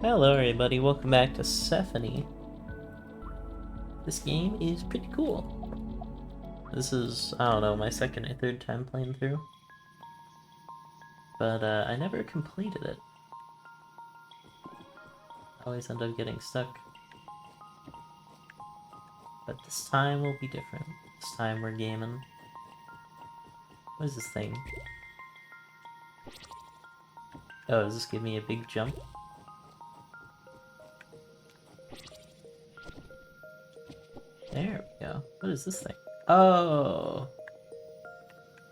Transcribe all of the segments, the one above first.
Hello everybody, welcome back to Sephonie. This game is pretty cool. This is, I don't know, my second or third time playing through. But I never completed it. I always end up getting stuck. But this time will be different. This time we're gaming. What is this thing? Oh, does this give me a big jump? There we go. What is this thing? Oh!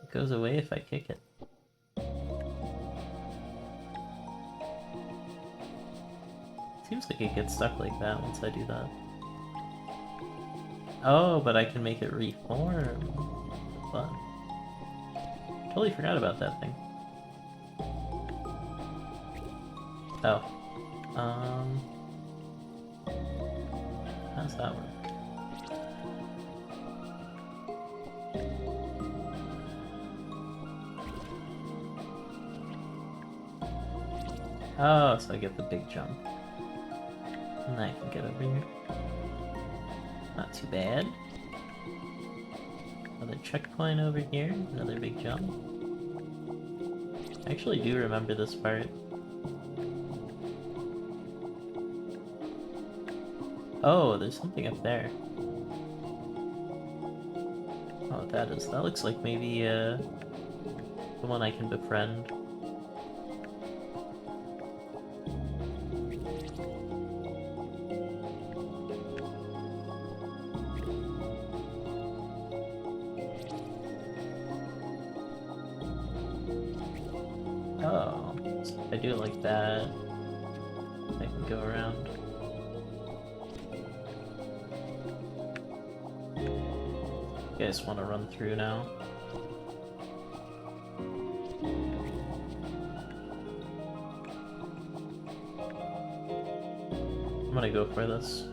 It goes away if I kick it. Seems like it gets stuck like that once I do that. Oh, but I can make it reform. Fun. Totally forgot about that thing. Oh. How's that work? Oh, so I get the big jump. And I can get over here. Not too bad. Another checkpoint over here. Another big jump. I actually do remember this part. Oh, there's something up there. Oh, what that is. That looks like maybe the one I can befriend. Oh, so if I do it like that, I can go around. You guys want to run through now? I'm gonna go for this.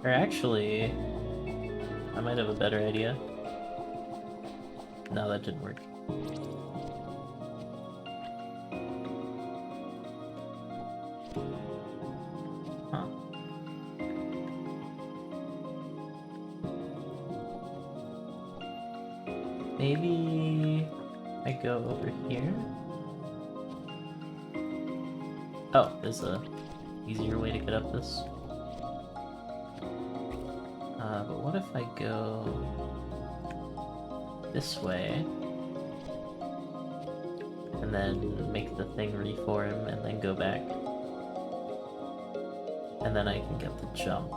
Or actually, I might have a better idea. No, that didn't work. Huh. Maybe I go over here? Oh, there's a easier way to get up this. But what if I go this way? And then make the thing reform and then go back. And then I can get the jump.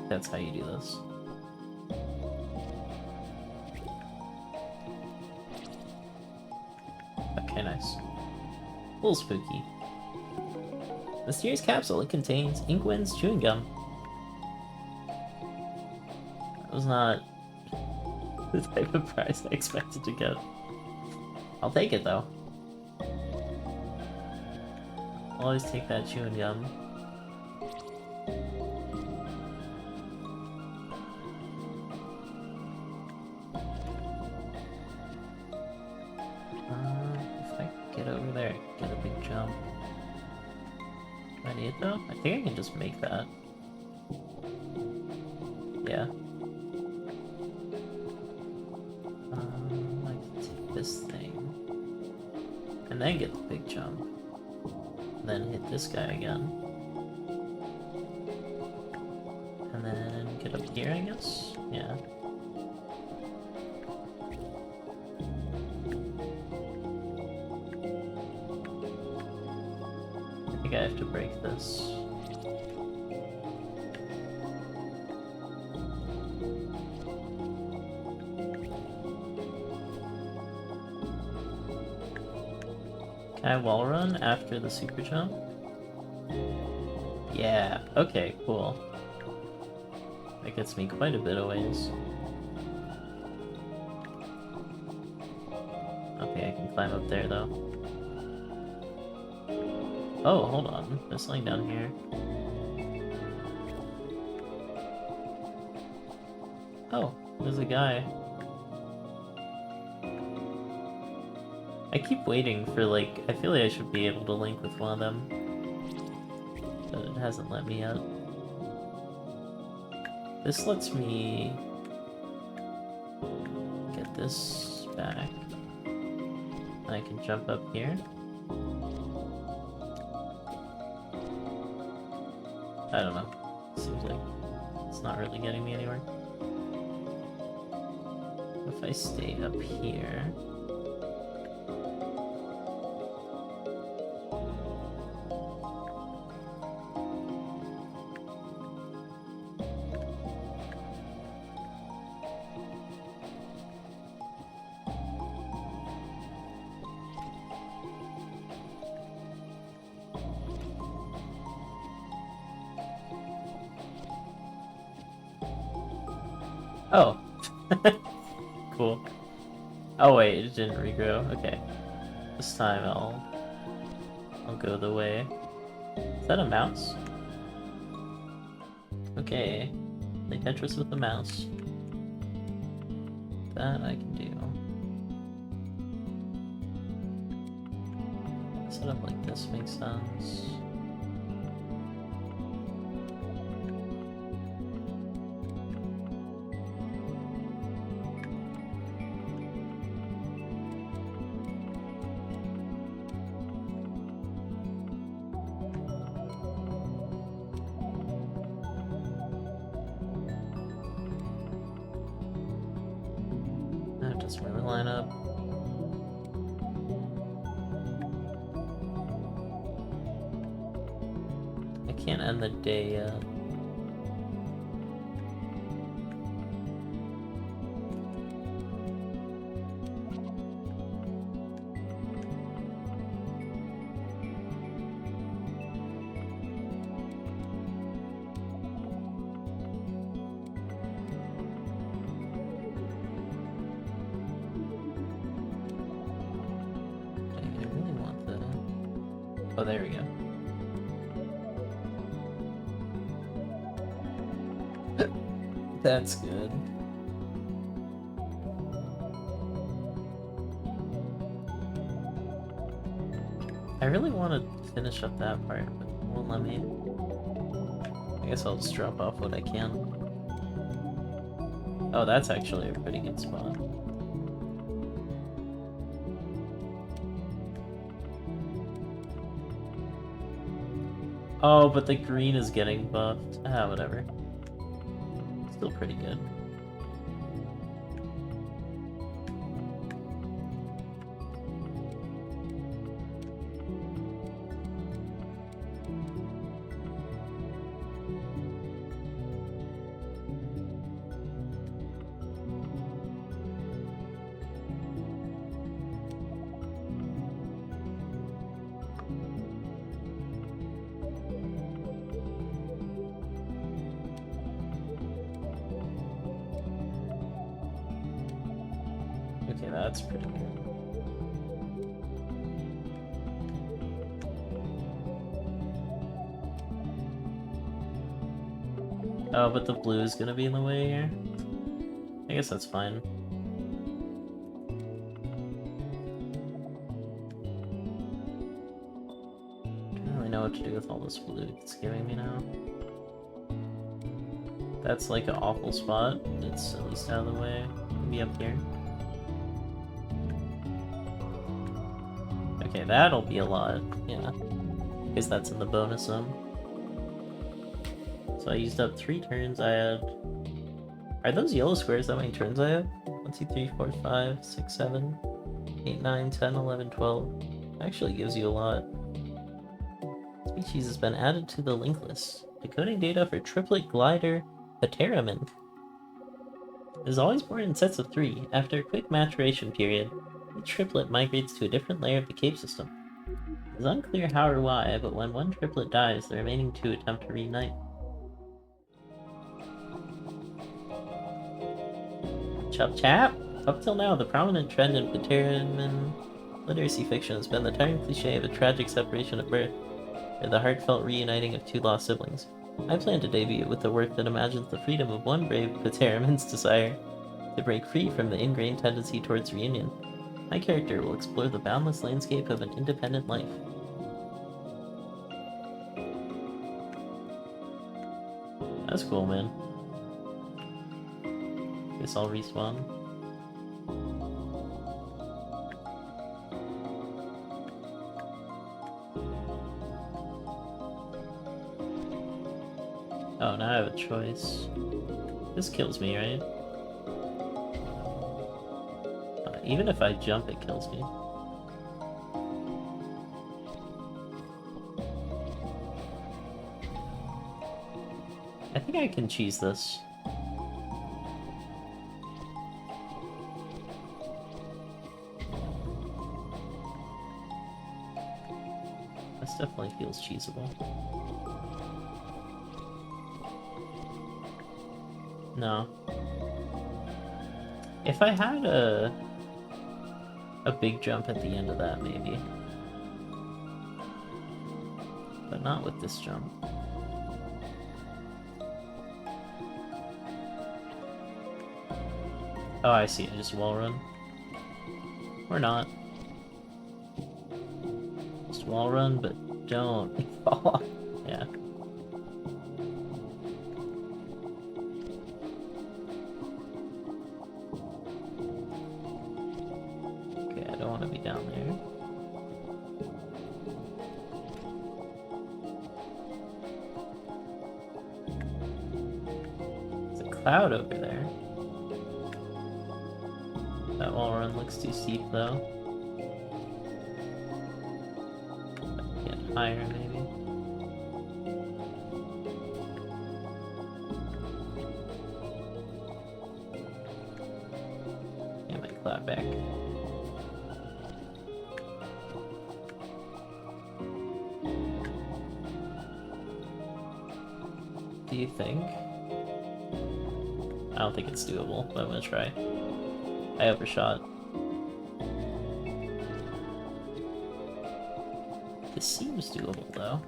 That's how you do this. Okay, nice. A little spooky. Mysterious capsule. It contains Inkwind's chewing gum. That was not the type of prize I expected to get. I'll take it though. I'll always take that chewing gum. If I get over there, I can get a big jump. Do I need it though? I think I can just make that. Yeah. I can take this thing. And then get the big jump. Then hit this guy again. And then get up here, I guess? Yeah. I think I have to break this. Can I wall run after the super jump? Yeah, okay, cool. That gets me quite a bit of ways. Okay, I can climb up there though. Oh, hold on. There's something down here. Oh, there's a guy. I keep waiting for, like, I feel like I should be able to link with one of them. But it hasn't let me yet. This lets me get this back. And I can jump up here. I don't know. Seems like it's not really getting me anywhere. If I stay up here... Oh. Cool. Oh wait, it didn't regrow. Okay. This time I'll go the way. Is that a mouse? Okay. Play Tetris with the mouse. That I can do. Set up like this makes sense. That doesn't really line up. I can't end the day yet. Oh, there we go. That's good. I really want to finish up that part, but it won't let me. I guess I'll just drop off what I can. Oh, that's actually a pretty good spot. Oh, but the green is getting buffed. Ah, whatever. Still pretty good. Okay, that's pretty good. Oh, but the blue is gonna be in the way here? I guess that's fine. Don't really know what to do with all this blue it's giving me now. That's like an awful spot. It's at least out of the way. Maybe up here. Okay, that'll be a lot, yeah. Because that's in the bonus zone. So I used up 3 turns. I had... Are those yellow squares how many turns I have? 1, 2, 3, 4, 5, 6, 7, 8, 9, 10, 11, 12. Actually gives you a lot. Species has been added to the link list. Decoding data for triplet glider Pteramen. It is always born in sets of 3. After a quick maturation period, each triplet migrates to a different layer of the cave system. It is unclear how or why, but when one triplet dies, the remaining 2 attempt to reunite. Chop chap! Up till now, the prominent trend in Pteramen literacy fiction has been the tiring cliché of a tragic separation at birth, or the heartfelt reuniting of 2 lost siblings. I plan to debut it with a work that imagines the freedom of one brave Pteramen's desire to break free from the ingrained tendency towards reunion. My character will explore the boundless landscape of an independent life. That's cool, man. Guess I'll respawn. Oh, now I have a choice. This kills me, right? Even if I jump, it kills me. I think I can cheese this. This definitely feels cheesable. No. If I had a big jump at the end of that, maybe. But not with this jump. Oh, I see. I just wall run. Or not. Just wall run, but don't fall off. Yeah. Okay, I don't want to be down there. There's a cloud over there. That wall run looks too steep, though. Get higher, maybe. Get my cloud back. Do you think? I don't think it's doable, but I'm gonna try. I overshot. This seems doable, though.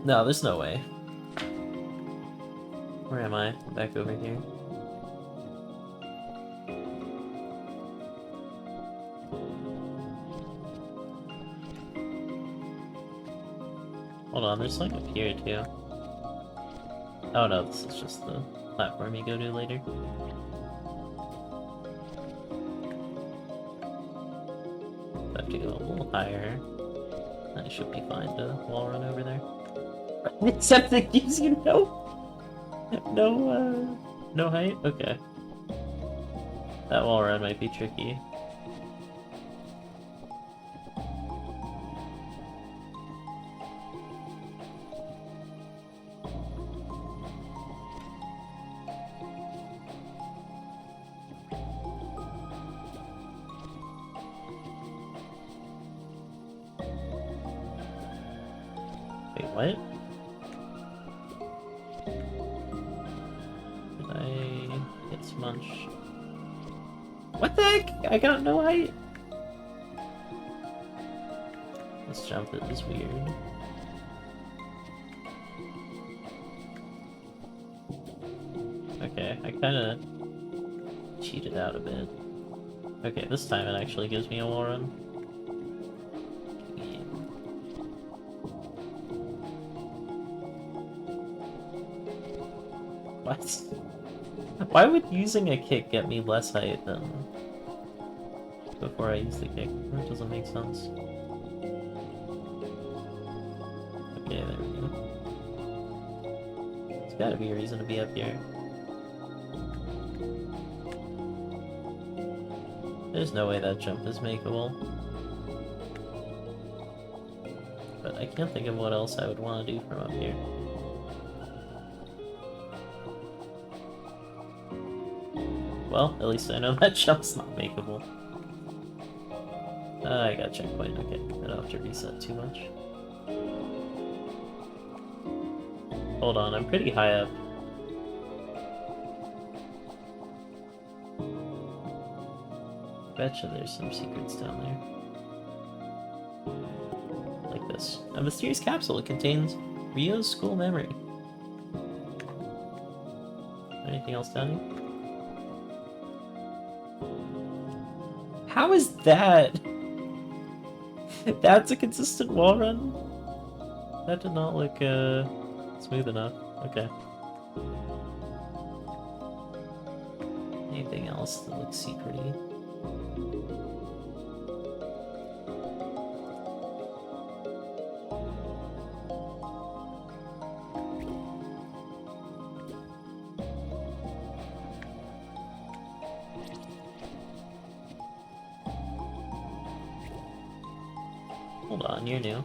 No, there's no way. Where am I? Back over here. Hold on, there's something up here, too. Oh no, this is just the platform you go to later. I have to go a little higher. That should be fine to wall run over there. Except it gives you no height? Okay. That wall run might be tricky. Wait, what? Did I get smunched? What the heck? I got no height! This jump is weird. Okay, I kinda cheated out a bit. Okay, this time it actually gives me a wall run. What? Why would using a kick get me less height than before I use the kick? That doesn't make sense. Okay, there we go. There's gotta be a reason to be up here. There's no way that jump is makeable. But I can't think of what else I would want to do from up here. Well, at least I know that jump's not makeable. I got a checkpoint. Okay, I don't have to reset too much. Hold on, I'm pretty high up. Betcha there's some secrets down there. Like this. A mysterious capsule. It contains Ryo's school memory. Anything else down here? How is that? That's a consistent wall run? That did not look smooth enough. Okay. Anything else that looks secrety? Hold on, you're new.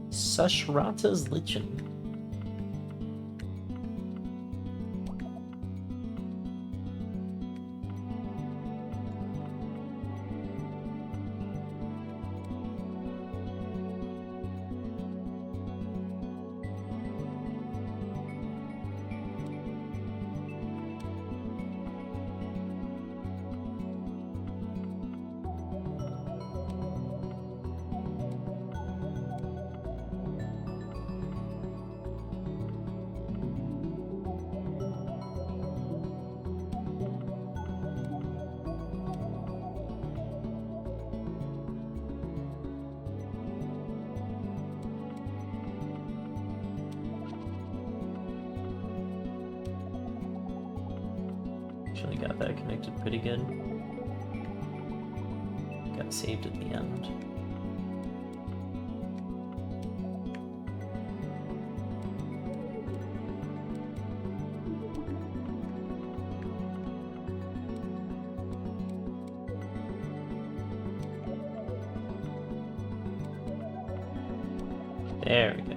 Sashrata's Lichen. Actually got that connected pretty good. Got saved at the end. There we go.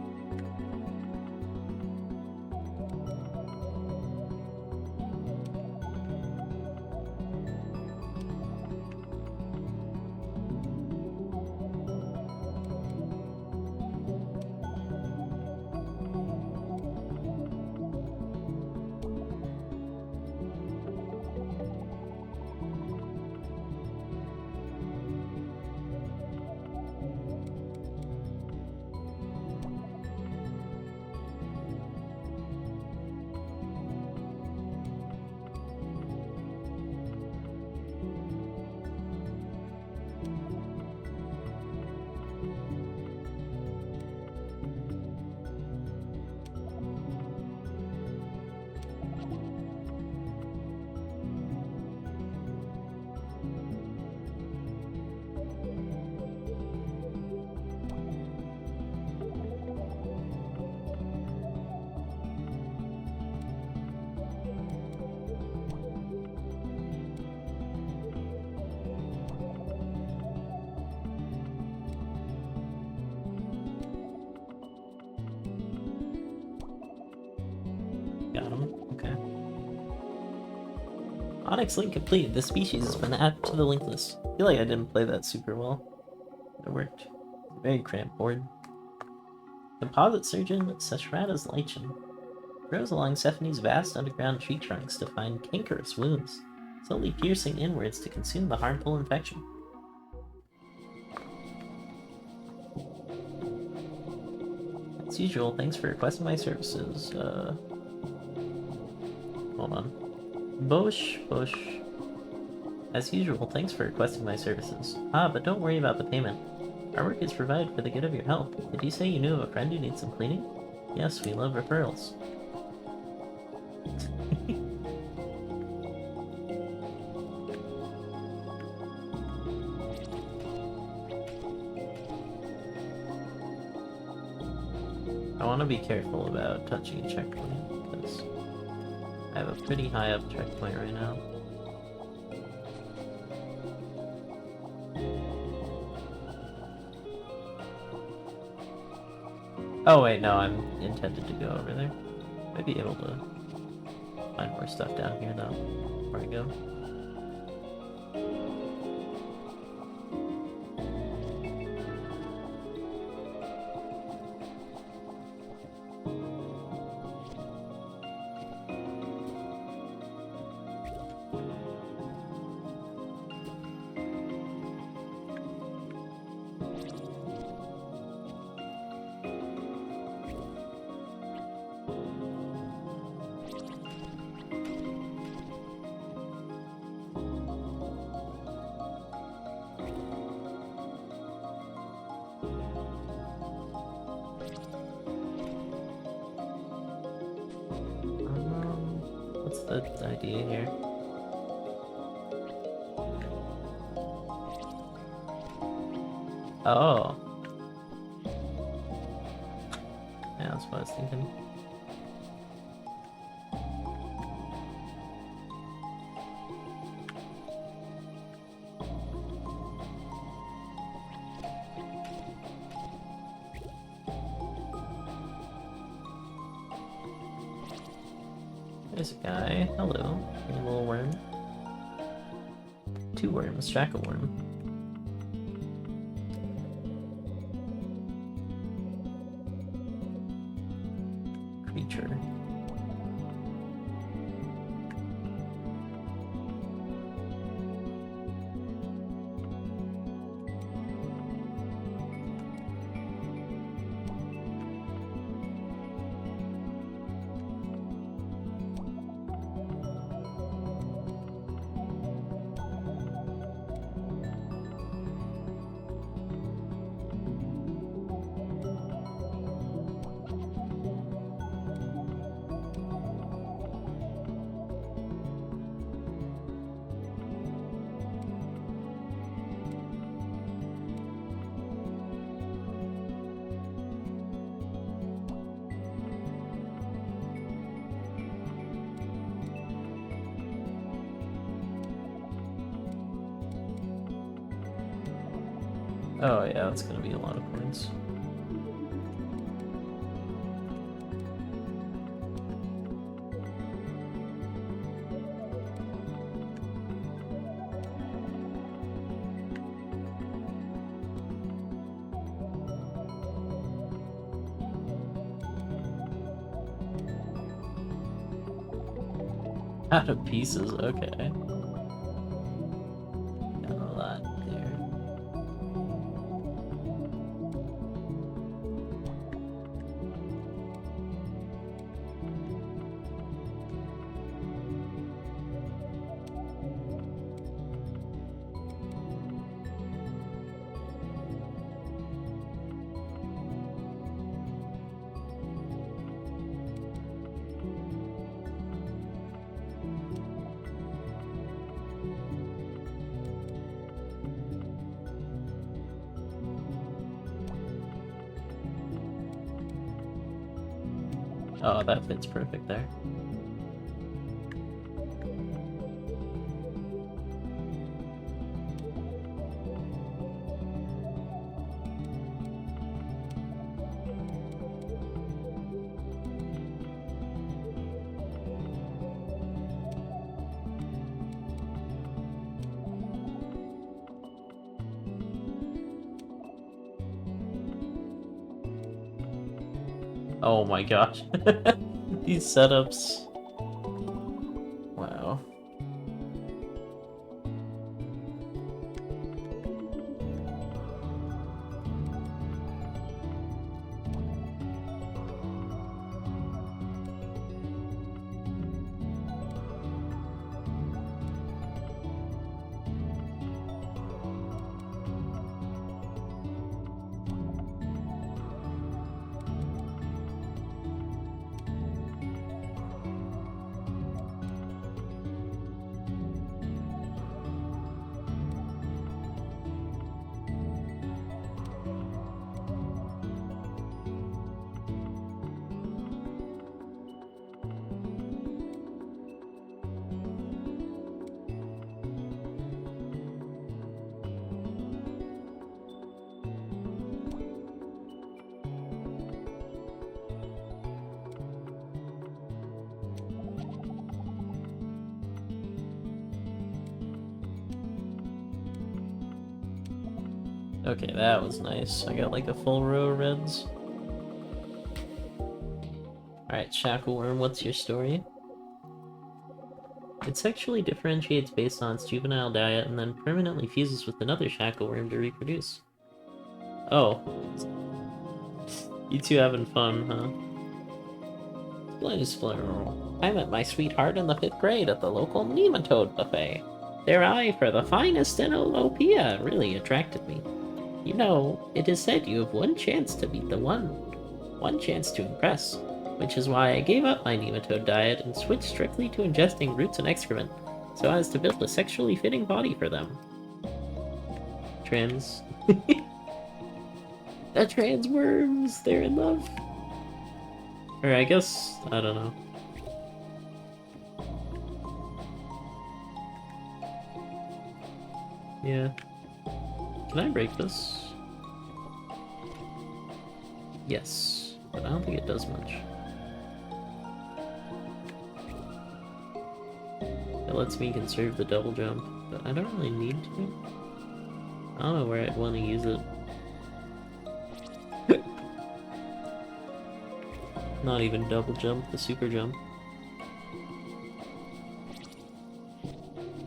Got him. Okay. Onyx link complete. This species has been added to the link list. I feel like I didn't play that super well. It worked. Very cramped board. Composite surgeon Seshrata's Lichen grows along Sephonie's vast underground tree trunks to find cankerous wounds, slowly piercing inwards to consume the harmful infection. As usual, thanks for requesting my services. Hold on. Bosh. As usual, thanks for requesting my services. Ah, but don't worry about the payment. Our work is provided for the good of your health. Did you say you knew of a friend who needs some cleaning? Yes, we love referrals. I want to be careful about touching a checkpoint, because I have a pretty high up checkpoint right now. Oh wait, no, I'm intended to go over there. Might be able to find more stuff down here though, before I go. What's the idea here? Oh. Yeah, that's what I was thinking. There's a guy. Hello. A little worm. 2 worms. Jackal worm. Creature. Oh yeah, that's gonna be a lot of points. Out of pieces, okay. Got a lot there. Oh, that fits perfect there. Oh my gosh. These setups. Wow. Okay, that was nice. I got like a full row of reds. Alright, Shackleworm, what's your story? It sexually differentiates based on its juvenile diet and then permanently fuses with another shackleworm to reproduce. Oh. You two having fun, huh? I met my sweetheart in the 5th grade at the local nematode buffet. Their eye for the finest Enolopia really attracted me. You know, it is said you have one chance to meet the one chance to impress. which is why I gave up my nematode diet and switched strictly to ingesting roots and excrement, so as to build a sexually fitting body for them. Trans. The trans worms, they're in love. Or I guess, I don't know. Yeah. Can I break this? Yes, but I don't think it does much. It lets me conserve the double jump, but I don't really need to. I don't know where I'd want to use it. Not even double jump, the super jump.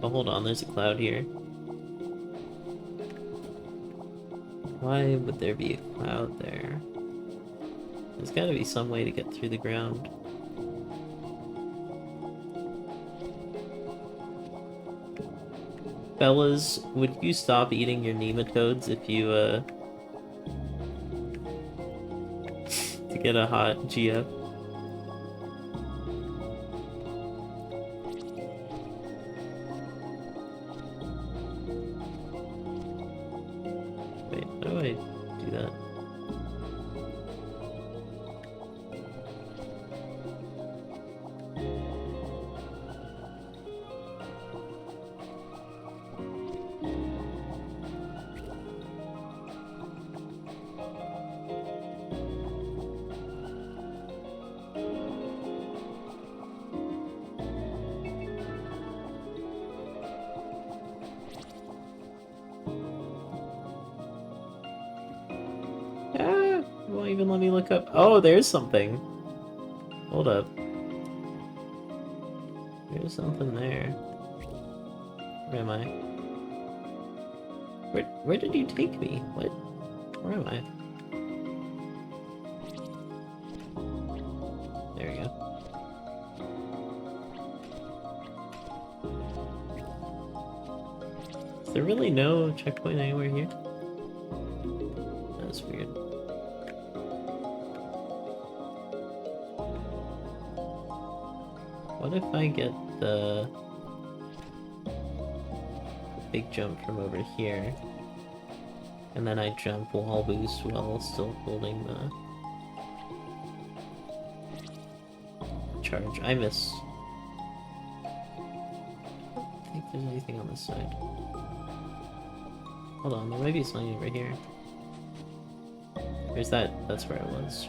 Oh, hold on, there's a cloud here. Why would there be a cloud there? There's gotta be some way to get through the ground. Fellas, would you stop eating your nematodes if you, to get a hot GF? Wait, how do I do that? Won't even let me look up. Oh, there's something. Hold up. There's something there. Where am I? Where did you take me? What? Where am I? There we go. Is there really no checkpoint anywhere here? That's weird. What if I get the big jump from over here, and then I jump wall boost while still holding the charge? I miss. I don't think there's anything on this side. Hold on, there might be something over here. There's that, that's where I was.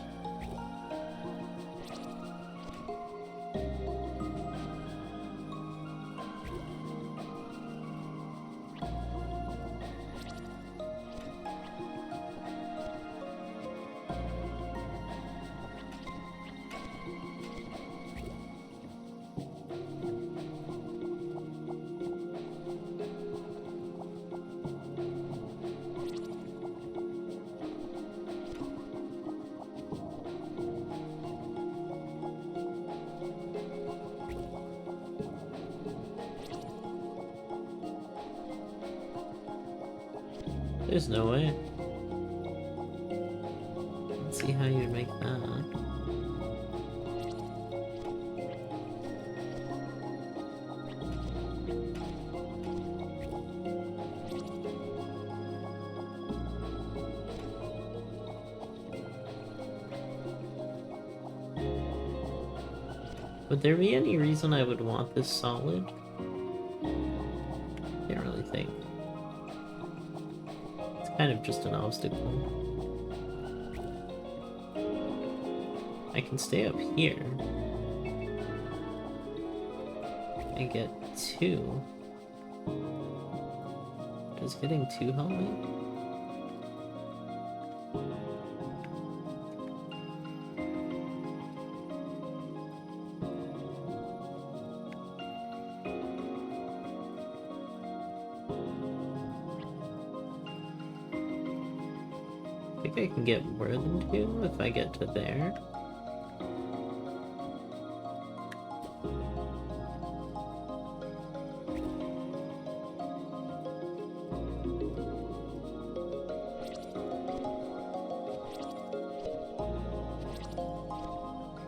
There's no way. Let's see how you make that. Would there be any reason I would want this solid? Can't really think. Kind of just an obstacle. I can stay up here and get 2. Does getting 2 help me? I think I can get more than 2 if I get to there.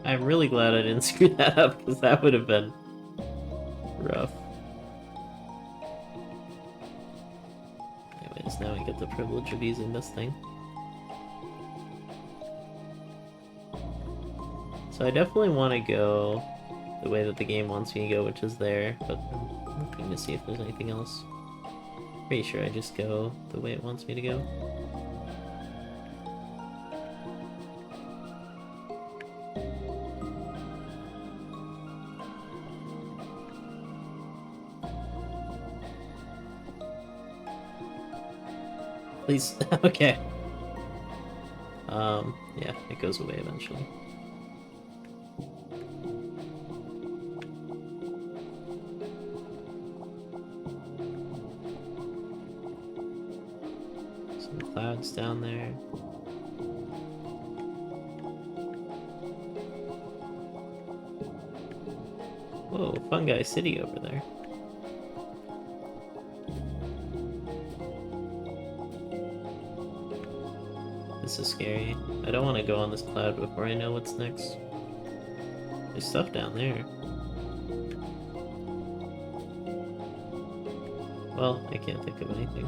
I'm really glad I didn't screw that up, because that would have been rough. Anyways, now I get the privilege of using this thing. So I definitely want to go the way that the game wants me to go, which is there, but I'm looking to see if there's anything else. Pretty sure I just go the way it wants me to go. Please, okay. Yeah, it goes away eventually. Some clouds down there. Whoa, Fungi City over there. This is scary. I don't want to go on this cloud before I know what's next. There's stuff down there. Well, I can't think of anything.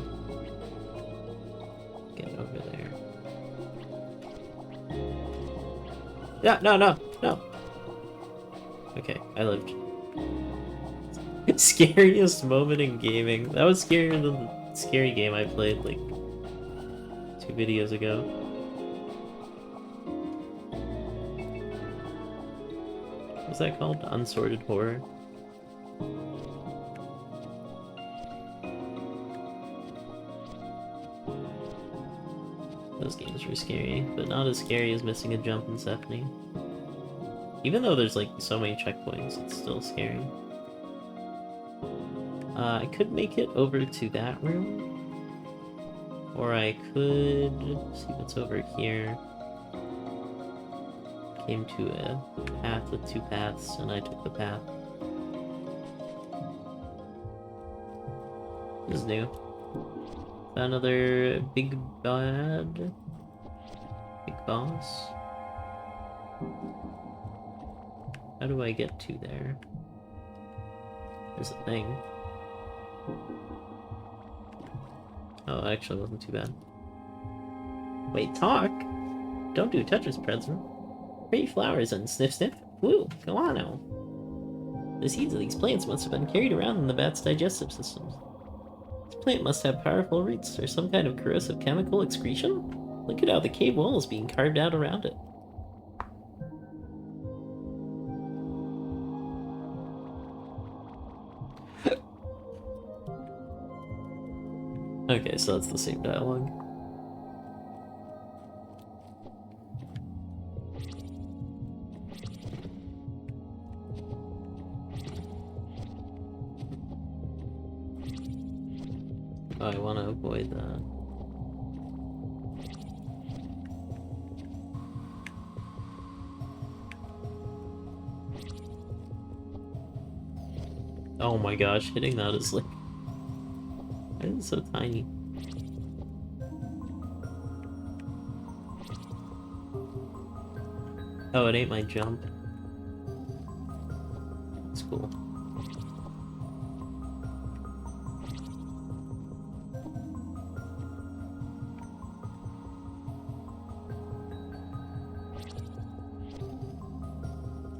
Get over there. Yeah, no. Okay, I lived. Scariest moment in gaming. That was scarier than the scary game I played like 2 videos ago. What's that called? Unsorted Horror? Those games were scary, but not as scary as missing a jump in Sephonie. Even though there's like so many checkpoints, it's still scary. I could make it over to that room, or I could see what's over here. Came to a path with 2 paths, and I took the path. This is new. Another big bad? Big boss? How do I get to there? There's a thing. Oh, it actually wasn't too bad. Wait, talk? Don't do Tetris present. Pretty flowers and sniff sniff. Woo, go on now. The seeds of these plants must have been carried around in the bat's digestive systems. This plant must have powerful roots or some kind of corrosive chemical excretion. Look at how the cave wall is being carved out around it. Okay, so that's the same dialogue. Oh, I want to avoid that. Oh my gosh, hitting that is like... Why is it so tiny? Oh, it ain't my jump. That's cool.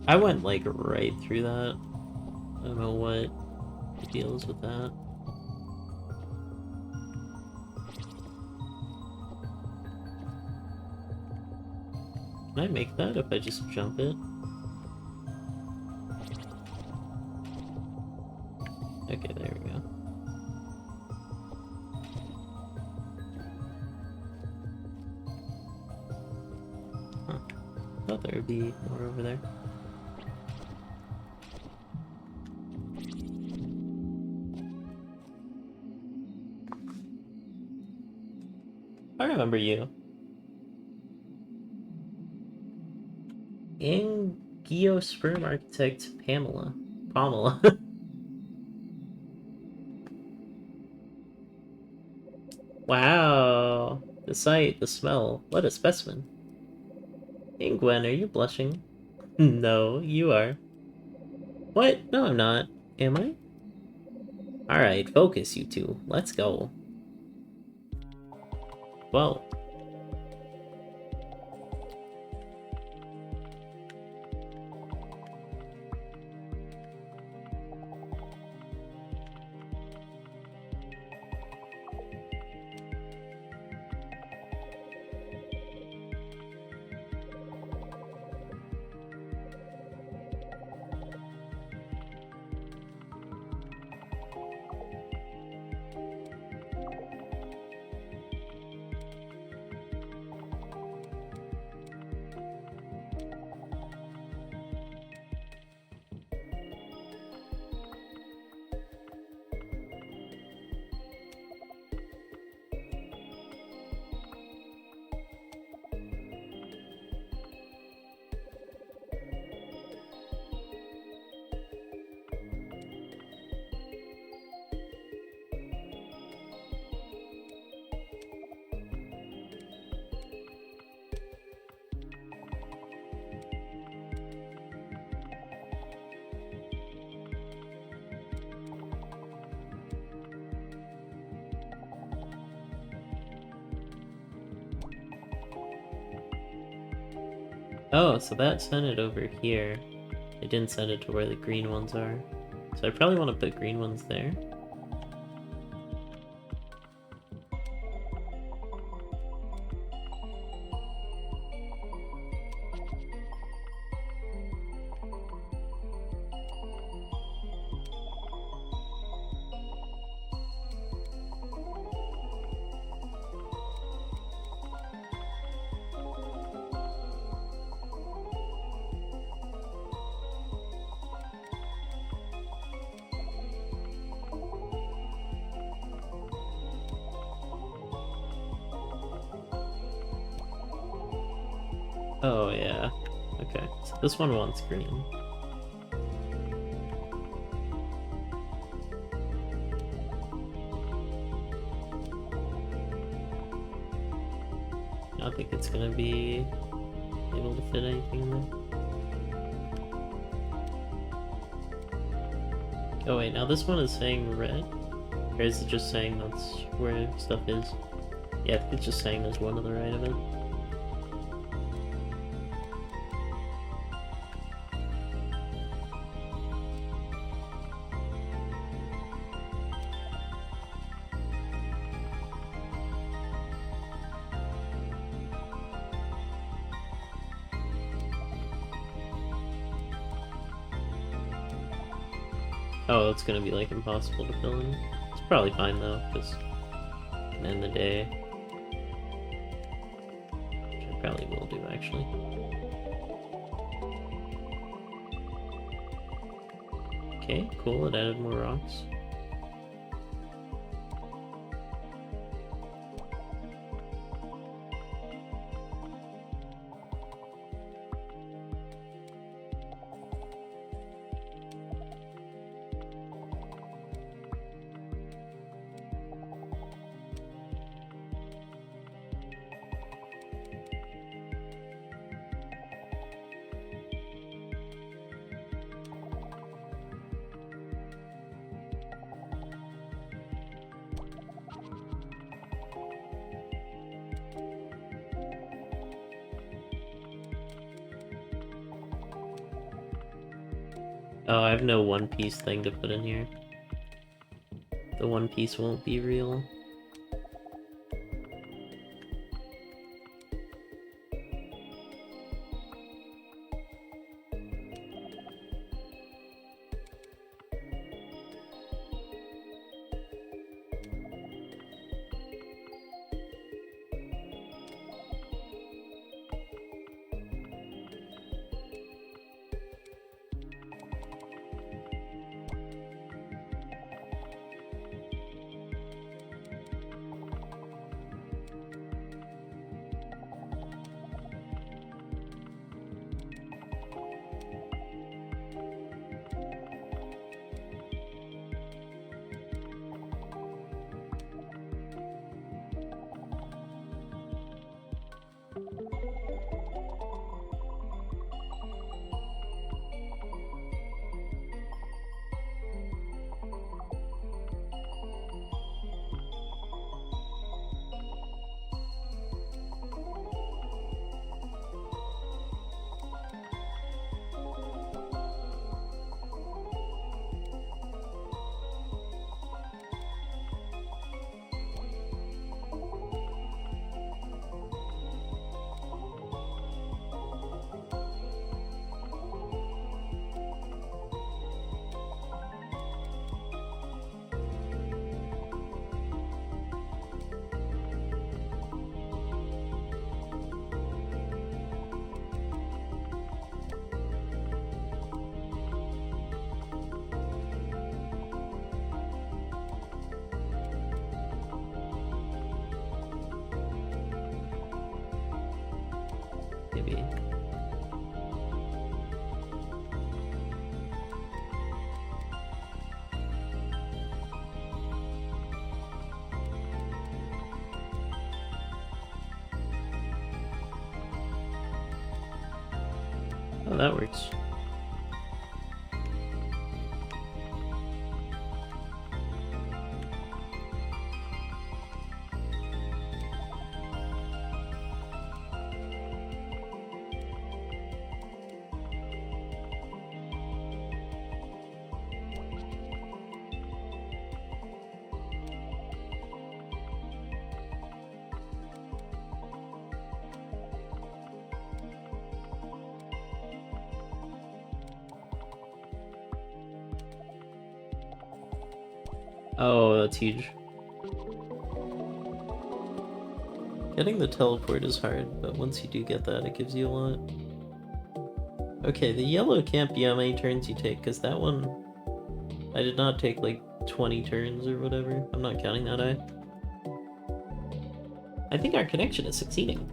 I went like right through that. I don't know what the deal is with that. Can I make that if I just jump it? Okay, there we go. Huh. Thought there would be more over there. I remember you. Angiosperm architect Pamela. Wow. The sight, the smell. What a specimen. Ingwen, are you blushing? No, you are. What? No, I'm not. Am I? Alright, focus, you two. Let's go. Well. Oh, so that sent it over here. It didn't send it to where the green ones are. So I probably want to put green ones there. Oh, yeah. Okay, so this one wants green. I don't think it's gonna be able to fit anything in there. Oh wait, now this one is saying red? Or is it just saying that's where stuff is? Yeah, it's just saying there's one to the right of it. Oh, it's gonna be like impossible to fill in. It's probably fine though, because at the end of the day, which I probably will do actually. Okay, cool, it added more rocks. Oh, I have no One Piece thing to put in here. The One Piece won't be real. that works. Oh, that's huge. Getting the teleport is hard, but once you do get that, it gives you a lot. Okay, the yellow can't be how many turns you take, because that one... I did not take like 20 turns or whatever. I'm not counting that, I think our connection is succeeding.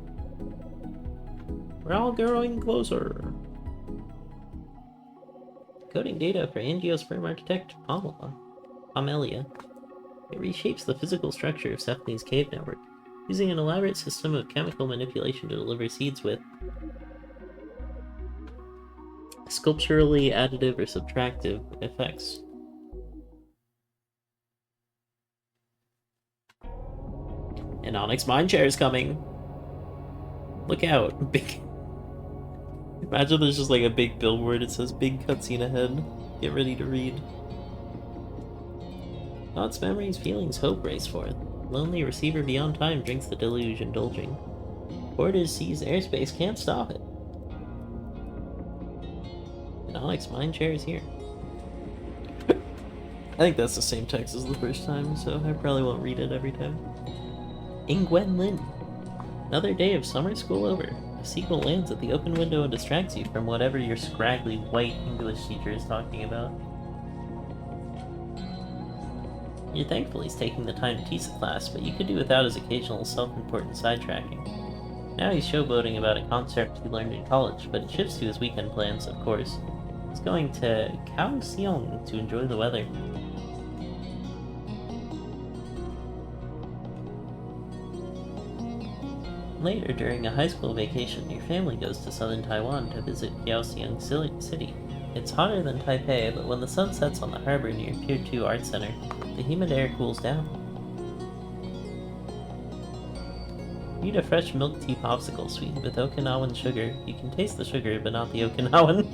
We're all growing closer. Coding data for angiosperm architect Pamelia. It reshapes the physical structure of Sephonie's cave network, using an elaborate system of chemical manipulation to deliver seeds with sculpturally additive or subtractive effects. An Onyx mine chair is coming! Look out! Big. Imagine there's just like a big billboard, it says big cutscene ahead. Get ready to read. Thoughts, memories, feelings, hope race forth. Lonely receiver beyond time drinks the deluge, indulging. Borders, seas, airspace can't stop it. An Onyx mine chair is here. I think that's the same text as the first time, so I probably won't read it every time. Ingwen Lin. Another day of summer school over. A seagull lands at the open window and distracts you from whatever your scraggly white English teacher is talking about. You're thankful he's taking the time to teach the class, but you could do without his occasional self-important sidetracking. Now he's showboating about a concept he learned in college, but it shifts to his weekend plans, of course. He's going to Kaohsiung to enjoy the weather. Later, during a high school vacation, your family goes to southern Taiwan to visit Kaohsiung City. It's hotter than Taipei, but when the sun sets on the harbor near Pier 2 Art Center, the humid air cools down. Eat a fresh milk tea popsicle sweetened with Okinawan sugar. You can taste the sugar, but not the Okinawan.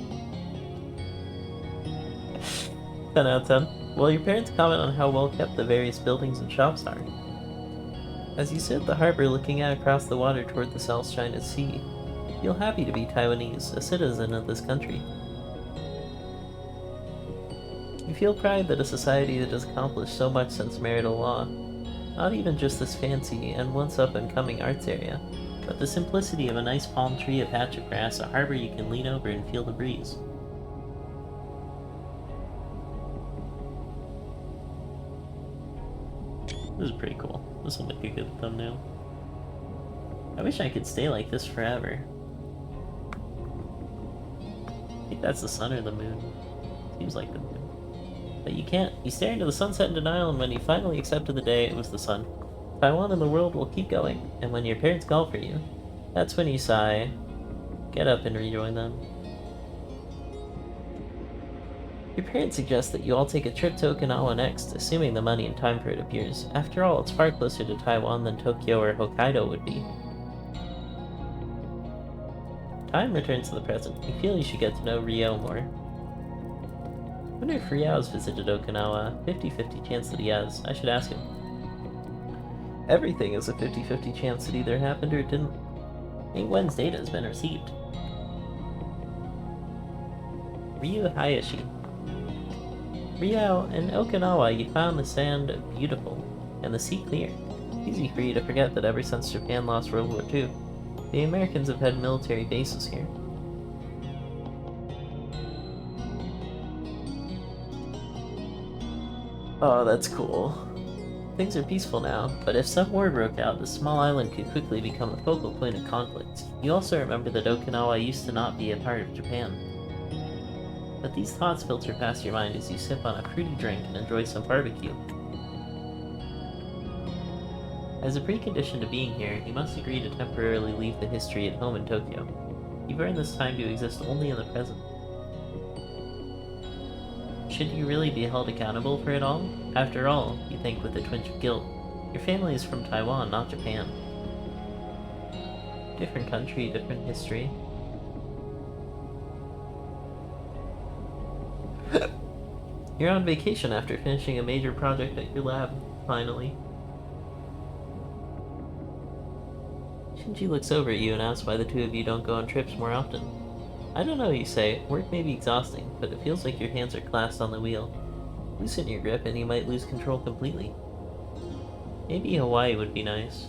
10 out of 10. Well, your parents comment on how well kept the various buildings and shops are. As you sit at the harbor looking out across the water toward the South China Sea, you feel happy to be Taiwanese, a citizen of this country. You feel pride that a society that has accomplished so much since marital law, not even just this fancy and once up-and-coming arts area, but the simplicity of a nice palm tree, a patch of grass, a harbor you can lean over and feel the breeze. This is pretty cool. This will make a good thumbnail. I wish I could stay like this forever. I think that's the sun or the moon. Seems like the moon. But you can't. You stare into the sunset in denial, and when you finally accepted the day, it was the sun. Taiwan and the world will keep going, and when your parents call for you, that's when you sigh, get up and rejoin them. Your parents suggest that you all take a trip to Okinawa next, assuming the money and time for it appears. After all, it's far closer to Taiwan than Tokyo or Hokkaido would be. Time returns to the present. You feel you should get to know Ryo more. I wonder if Ryo's visited Okinawa. 50-50 chance that he has. I should ask him. Everything is a 50-50 chance it either happened or it didn't. Ingwen's data has been received. Ryu Hayashi. Ryo, in Okinawa, you found the sand beautiful, and the sea clear. Easy for you to forget that ever since Japan lost World War II, the Americans have had military bases here. Oh, that's cool. Things are peaceful now, but if some war broke out, the small island could quickly become a focal point of conflict. You also remember that Okinawa used to not be a part of Japan. But these thoughts filter past your mind as you sip on a fruity drink and enjoy some barbecue. As a precondition to being here, you must agree to temporarily leave the history at home in Tokyo. You've earned this time to exist only in the present. Should you really be held accountable for it all? After all, you think with a twinge of guilt, your family is from Taiwan, not Japan. Different country, different history. You're on vacation after finishing a major project at your lab, finally. Shinji looks over at you and asks why the two of you don't go on trips more often. I don't know, you say. Work may be exhausting, but it feels like your hands are clasped on the wheel. Loosen your grip and you might lose control completely. Maybe Hawaii would be nice.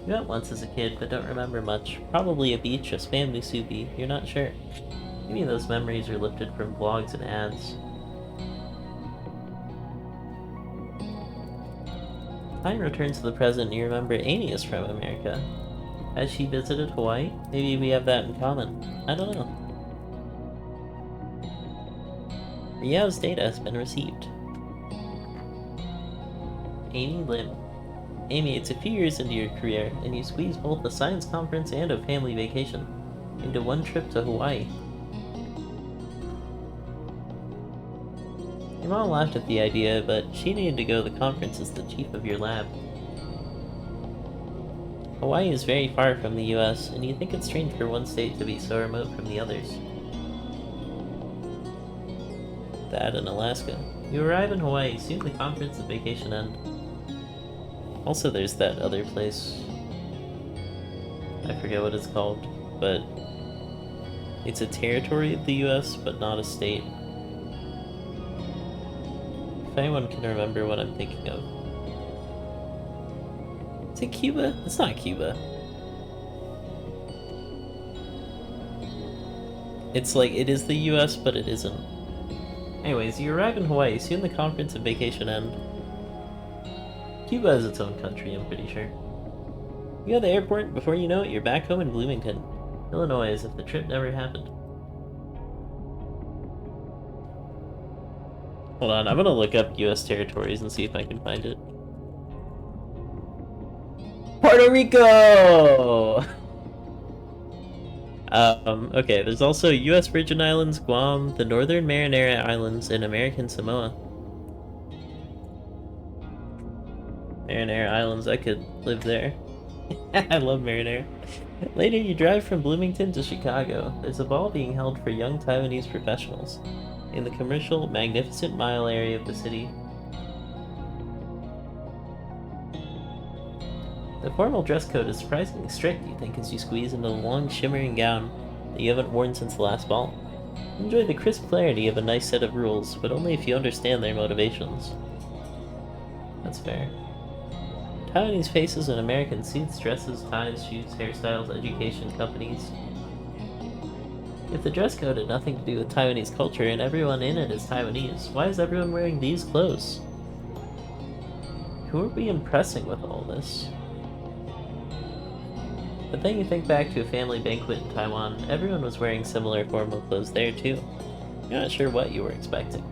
You went once as a kid, but don't remember much. Probably a beach, a spam musubi, you're not sure. Maybe those memories are lifted from blogs and ads. Time returns to the present and you remember Amy is from America. Has she visited Hawaii? Maybe we have that in common. I don't know. Ryao's data has been received. Amy Lim. Amy, it's a few years into your career, and you squeeze both a science conference and a family vacation into one trip to Hawaii. Your mom laughed at the idea, but she needed to go to the conference as the chief of your lab. Hawaii is very far from the US, and you think it's strange for one state to be so remote from the others. That and Alaska. You arrive in Hawaii, soon the conference and vacation end. Also, there's that other place. I forget what it's called, but it's a territory of the US, but not a state. If anyone can remember what I'm thinking of. Is it Cuba? It's not Cuba. It's like, it is the US, but it isn't. Anyways, you arrive in Hawaii, soon the conference and vacation end. Cuba is its own country, I'm pretty sure. You go to the airport, before you know it, you're back home in Bloomington, Illinois, as if the trip never happened. Hold on, I'm gonna look up US territories and see if I can find it. Puerto Rico! Okay, there's also US Virgin Islands, Guam, the Northern Marinara Islands, and American Samoa. Marinara Islands, I could live there. I love Marinara. Later, you drive from Bloomington to Chicago. There's a ball being held for young Taiwanese professionals in the commercial, Magnificent Mile area of the city. The formal dress code is surprisingly strict, you think, as you squeeze into a long, shimmering gown that you haven't worn since the last ball. Enjoy the crisp clarity of a nice set of rules, but only if you understand their motivations. That's fair. Taiwanese faces in American suits, dresses, ties, shoes, hairstyles, education, companies. If the dress code had nothing to do with Taiwanese culture and everyone in it is Taiwanese, why is everyone wearing these clothes? Who are we impressing with all this? But then you think back to a family banquet in Taiwan, everyone was wearing similar formal clothes there too. You're not sure what you were expecting.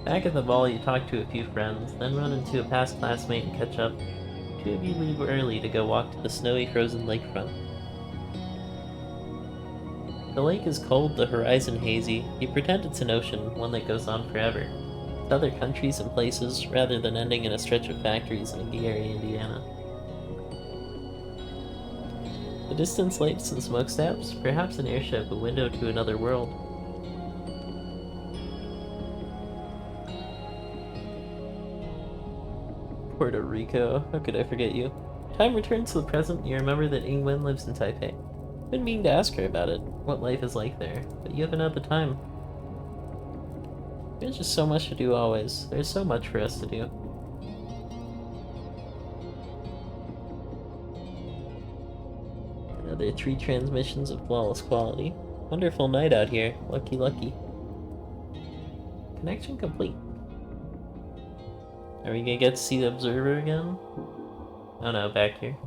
Back at the ball, you talk to a few friends, then run into a past classmate and catch up. Two of you leave early to go walk to the snowy frozen lakefront. The lake is cold, the horizon hazy. You pretend it's an ocean, one that goes on forever, to other countries and places, rather than ending in a stretch of factories in Gary, Indiana. The distance lights and smokestacks, perhaps an airship, a window to another world. Puerto Rico, how could I forget you? Time returns to the present, and you remember that Ingwen lives in Taipei. Been meaning to ask her about it, what life is like there, but you haven't had the time. There's just so much to do always. There's so much for us to do. Another 3 transmissions of flawless quality. Wonderful night out here. Lucky, lucky. Connection complete. Are we gonna get to see the observer again? Oh no, back here.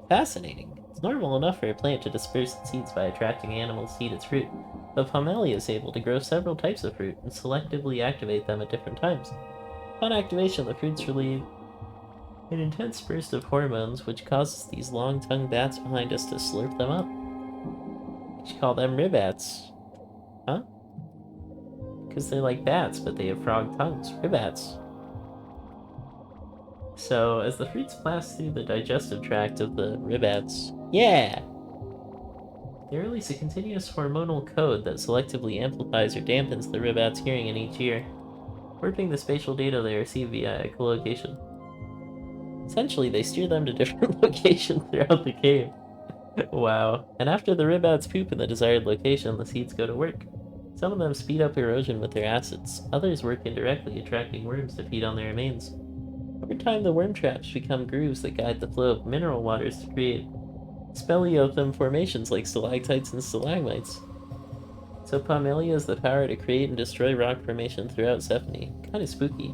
Fascinating. It's normal enough for a plant to disperse its seeds by attracting animals to eat its fruit, but Pomelia is able to grow several types of fruit and selectively activate them at different times. Upon activation, the fruits release An intense burst of hormones which causes these long-tongued bats behind us to slurp them up. We should call them ribbats. Huh? Because they're like bats, but they have frog tongues. Ribbats. So, as the fruits pass through the digestive tract of the ribbats, yeah! They release a continuous hormonal code that selectively amplifies or dampens the ribbat's hearing in each ear, warping the spatial data they receive via echolocation. Essentially, they steer them to different locations throughout the cave. Wow. And after the ribbats poop in the desired location, the seeds go to work. Some of them speed up erosion with their acids, others work indirectly, attracting worms to feed on their remains. Over time, the worm traps become grooves that guide the flow of mineral waters to create speleothem formations like stalactites and stalagmites. So Pomelia has the power to create and destroy rock formation throughout Sephonie. Kinda spooky.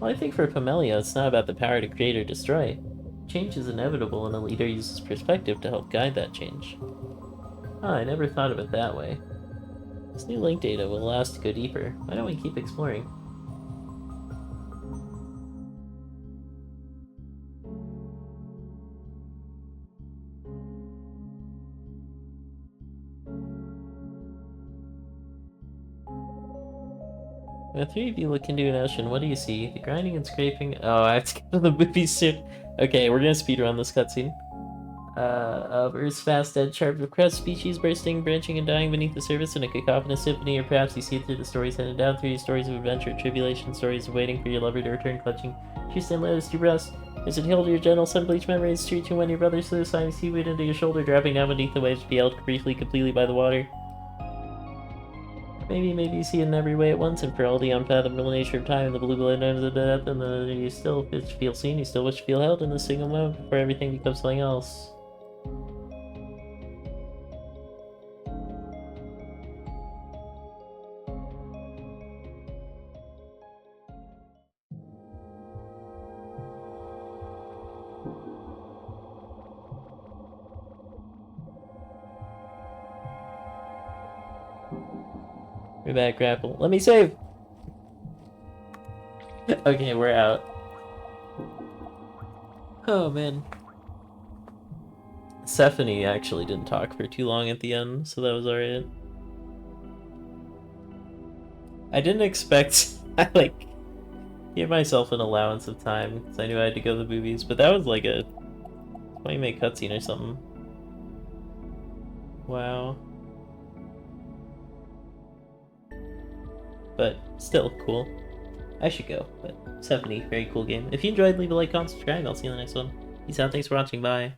Well, I think for Pomelia, it's not about the power to create or destroy. Change is inevitable, and a leader uses perspective to help guide that change. Ah, I never thought of it that way. This new link data will allow us to go deeper. Why don't we keep exploring? When the three of you look into an ocean, what do you see? The grinding and scraping. Oh, I have to go to the movies soon. Okay, we're gonna speedrun this cutscene. Of Earth's vast dead sharp crust species bursting, branching, and dying beneath the surface in a cacophonous symphony, or perhaps you see it through the stories handed down through you, stories of adventure, tribulation, stories of waiting for your lover to return, clutching to stand letters to your breast. Is it hailed your gentle sun-bleached memories, street to when your brothers threw the slimy seaweed into your shoulder, dropping down beneath the waves to be held briefly, completely by the water? Maybe you see it in every way at once, and for all the unfathomable nature of time and the blue-blood ends of death, and you still wish to feel seen, you still wish to feel held in a single moment before everything becomes something else. We're back, grapple. Let me save! Okay, we're out. Oh, man. Sephonie actually didn't talk for too long at the end, so that was alright. I didn't expect... I, like, gave myself an allowance of time, because I knew I had to go to the movies, but that was like a 20-minute cutscene or something. Wow. But still, cool. I should go, but Sephonie, very cool game. If you enjoyed, leave a like, comment, subscribe, I'll see you in the next one. Peace out, thanks for watching, bye.